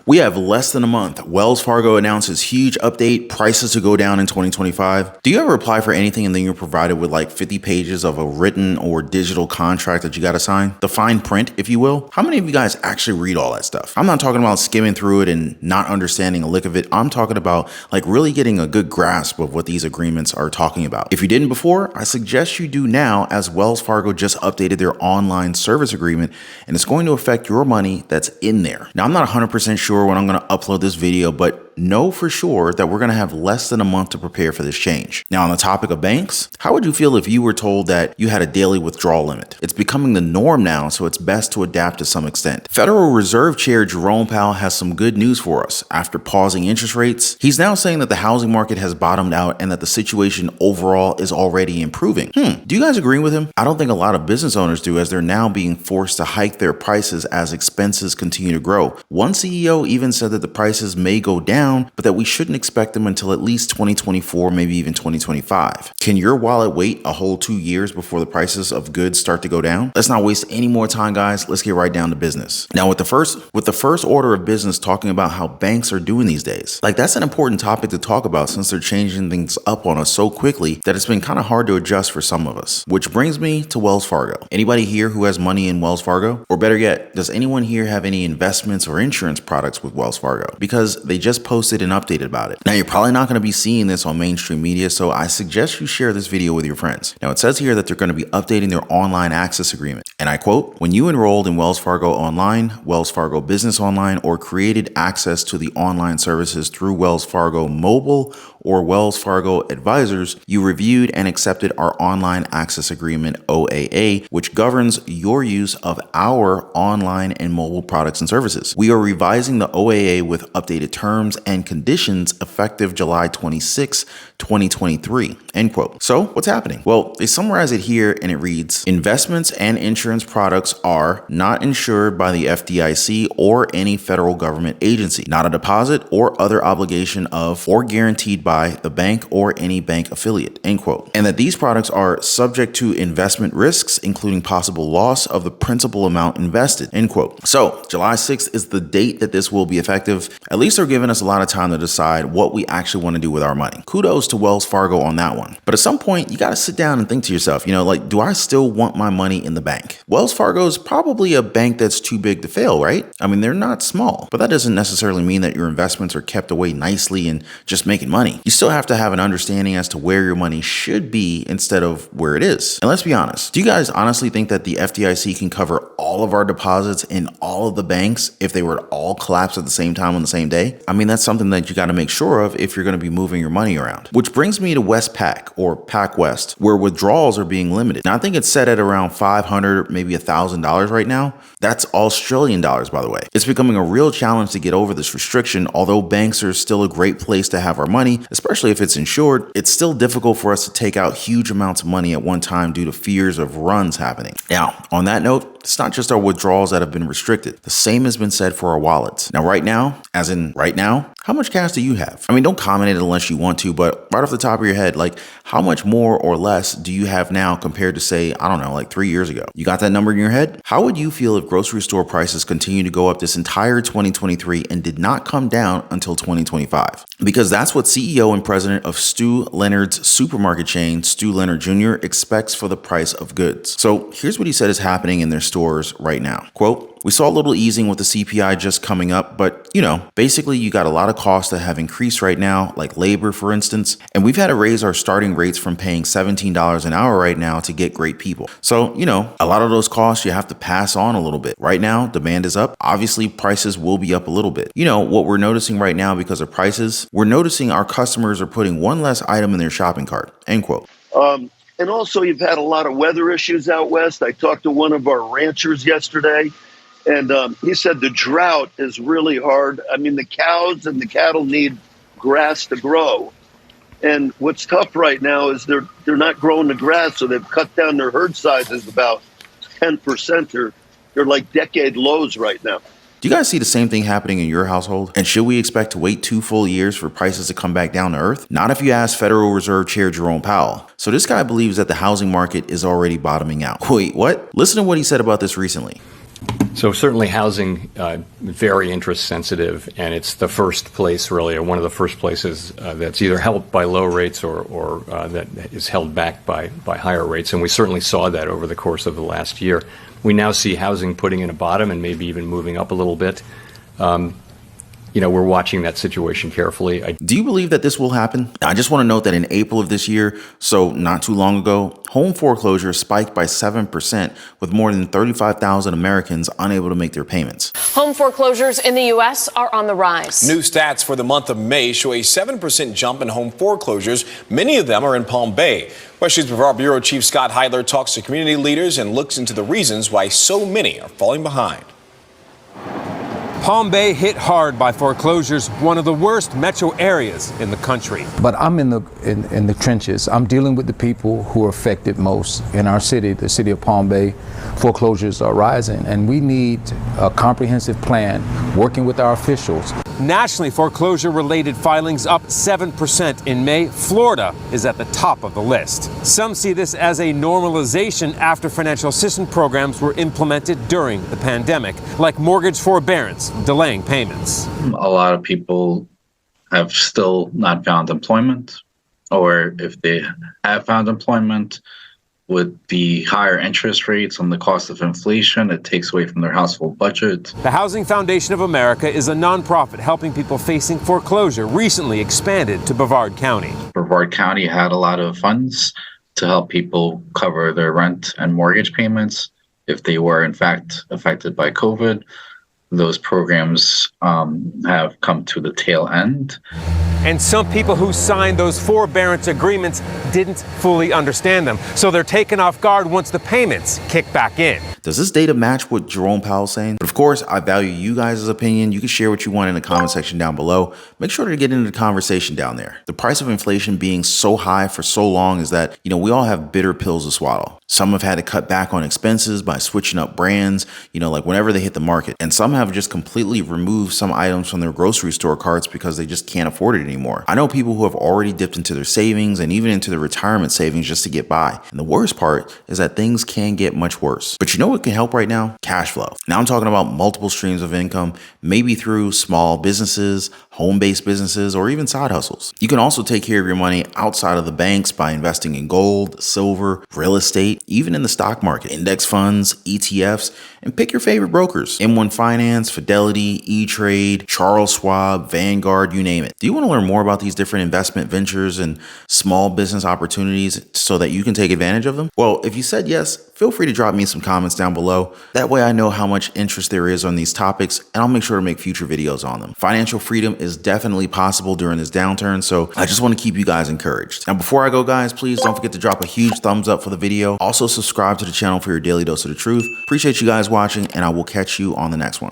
We have less than a month. Wells Fargo announces huge update, prices to go down in 2025. Do you ever apply for anything and then you're provided with like 50 pages of a written or digital contract that you got to sign? The fine print, if you will. How many of you guys actually read all that stuff? I'm not talking about skimming through it and not understanding a lick of it. I'm talking about like really getting a good grasp of what these agreements are talking about. If you didn't before, I suggest you do now, as Wells Fargo just updated their online service agreement and it's going to affect your money that's in there. Now, I'm not 100% sure when I'm going to upload this video, but know for sure that we're going to have less than a month to prepare for this change. Now, on the topic of banks, how would you feel if you were told that you had a daily withdrawal limit? It's becoming the norm now, so it's best to adapt to some extent. Federal Reserve Chair Jerome Powell has some good news for us. After pausing interest rates, he's now saying that the housing market has bottomed out and that the situation overall is already improving. Do you guys agree with him? I don't think a lot of business owners do, as they're now being forced to hike their prices as expenses continue to grow. One CEO even said that the prices may go down, but that we shouldn't expect them until at least 2024, maybe even 2025. Can your wallet wait a whole 2 years before the prices of goods start to go down? Let's not waste any more time, guys. Let's get right down to business. Now, with the first order of business talking about how banks are doing these days, like that's an important topic to talk about since they're changing things up on us so quickly that it's been kind of hard to adjust for some of us. Which brings me to Wells Fargo. Anybody here who has money in Wells Fargo? Or better yet, does anyone here have any investments or insurance products with Wells Fargo? Because they just posted and updated about it. Now, you're probably not going to be seeing this on mainstream media, so I suggest you share this video with your friends. Now, it says here that they're going to be updating their online access agreement. And I quote, "When you enrolled in Wells Fargo Online, Wells Fargo Business Online, or created access to the online services through Wells Fargo Mobile or Wells Fargo Advisors, you reviewed and accepted our Online Access Agreement, OAA, which governs your use of our online and mobile products and services. We are revising the OAA with updated terms and conditions effective July 26, 2023, end quote. So what's happening? Well, they summarize it here and it reads, investments and insurance products are not insured by the FDIC or any federal government agency, not a deposit or other obligation of or guaranteed by the bank or any bank affiliate, end quote. And that these products are subject to investment risks, including possible loss of the principal amount invested, end quote. So July 6th is the date that this will be effective. At least they're giving us a lot of time to decide what we actually want to do with our money. Kudos to Wells Fargo on that one. But at some point, you got to sit down and think to yourself, like, do I still want my money in the bank? Wells Fargo is probably a bank that's too big to fail, right? I mean, they're not small, but that doesn't necessarily mean that your investments are kept away nicely and just making money. You still have to have an understanding as to where your money should be instead of where it is. And let's be honest, do you guys honestly think that the FDIC can cover all of our deposits in all of the banks if they were to all collapse at the same time on the same day? I mean, that's something that you got to make sure of if you're going to be moving your money around. Which brings me to Westpac, or Pac West, where withdrawals are being limited. Now, I think it's set at around $500, maybe $1,000 right now. That's Australian dollars, by the way. It's becoming a real challenge to get over this restriction. Although banks are still a great place to have our money, especially if it's insured, it's still difficult for us to take out huge amounts of money at one time due to fears of runs happening. Now, on that note, it's not just our withdrawals that have been restricted. The same has been said for our wallets. Now, right now, as in right now, how much cash do you have? I mean, don't comment it unless you want to, but right off the top of your head, like how much more or less do you have now compared to, say, I don't know, like 3 years ago? You got that number in your head? How would you feel if grocery store prices continue to go up this entire 2023 and did not come down until 2025? Because that's what CEO and president of Stu Leonard's supermarket chain, Stu Leonard Jr., expects for the price of goods. So here's what he said is happening in their stores right now. Quote, "We saw a little easing with the CPI just coming up, but basically you got a lot of costs that have increased right now, like labor, for instance, and we've had to raise our starting rates from paying $17 an hour right now to get great people. So, a lot of those costs you have to pass on a little bit. Right now, demand is up. Obviously, prices will be up a little bit. What we're noticing right now because of prices, we're noticing our customers are putting one less item in their shopping cart," end quote. And also, you've had a lot of weather issues out west. I talked to one of our ranchers yesterday, and he said the drought is really hard. I mean, the cows and the cattle need grass to grow. And what's tough right now is they're not growing the grass, so they've cut down their herd sizes about 10%. They're like decade lows right now. Do you guys see the same thing happening in your household? And should we expect to wait 2 full years for prices to come back down to earth? Not if you ask Federal Reserve Chair Jerome Powell. So this guy believes that the housing market is already bottoming out. Wait, what? Listen to what he said about this recently. So certainly housing, very interest sensitive, and it's the first place really, or one of the first places that's either helped by low rates or that is held back by higher rates. And we certainly saw that over the course of the last year. We now see housing putting in a bottom and maybe even moving up a little bit. We're watching that situation carefully. Do you believe that this will happen? I just want to note that in April of this year, so not too long ago, home foreclosures spiked by 7%, with more than 35,000 Americans unable to make their payments. Home foreclosures in the U.S. are on the rise. New stats for the month of May show a 7% jump in home foreclosures. Many of them are in Palm Bay. West News Bureau Chief Scott Heidler talks to community leaders and looks into the reasons why so many are falling behind. Palm Bay hit hard by foreclosures, one of the worst metro areas in the country. But I'm in the trenches. I'm dealing with the people who are affected most in our city, the city of Palm Bay. Foreclosures are rising, and we need a comprehensive plan working with our officials. Nationally, foreclosure-related filings up 7% in May. Florida is at the top of the list. Some see this as a normalization after financial assistance programs were implemented during the pandemic, like mortgage forbearance, delaying payments. A lot of people have still not found employment, or if they have found employment, with the higher interest rates and the cost of inflation, it takes away from their household budget. The Housing Foundation of America is a nonprofit helping people facing foreclosure, recently expanded to Brevard County. Brevard County had a lot of funds to help people cover their rent and mortgage payments if they were in fact affected by COVID. Those programs have come to the tail end. And some people who signed those forbearance agreements didn't fully understand them. So they're taken off guard once the payments kick back in. Does this data match what Jerome Powell's saying? But of course, I value you guys' opinion. You can share what you want in the comment section down below. Make sure to get into the conversation down there. The price of inflation being so high for so long is that, we all have bitter pills to swallow. Some have had to cut back on expenses by switching up brands, like whenever they hit the market. And some have just completely removed some items from their grocery store carts because they just can't afford it anymore. I know people who have already dipped into their savings and even into their retirement savings just to get by. And the worst part is that things can get much worse. But you know what can help right now? Cash flow. Now I'm talking about multiple streams of income, maybe through small businesses, home-based businesses, or even side hustles. You can also take care of your money outside of the banks by investing in gold, silver, real estate, even in the stock market, index funds, ETFs, and pick your favorite brokers. M1 Finance, Fidelity, E-Trade, Charles Schwab, Vanguard, you name it. Do you want to learn more about these different investment ventures and small business opportunities so that you can take advantage of them? Well, if you said yes, feel free to drop me some comments down below. That way I know how much interest there is on these topics, and I'll make sure to make future videos on them. Financial freedom is definitely possible during this downturn, so I just want to keep you guys encouraged. Now, before I go, guys, please don't forget to drop a huge thumbs up for the video. Also, subscribe to the channel for your daily dose of the truth. Appreciate you guys watching, and I will catch you on the next one.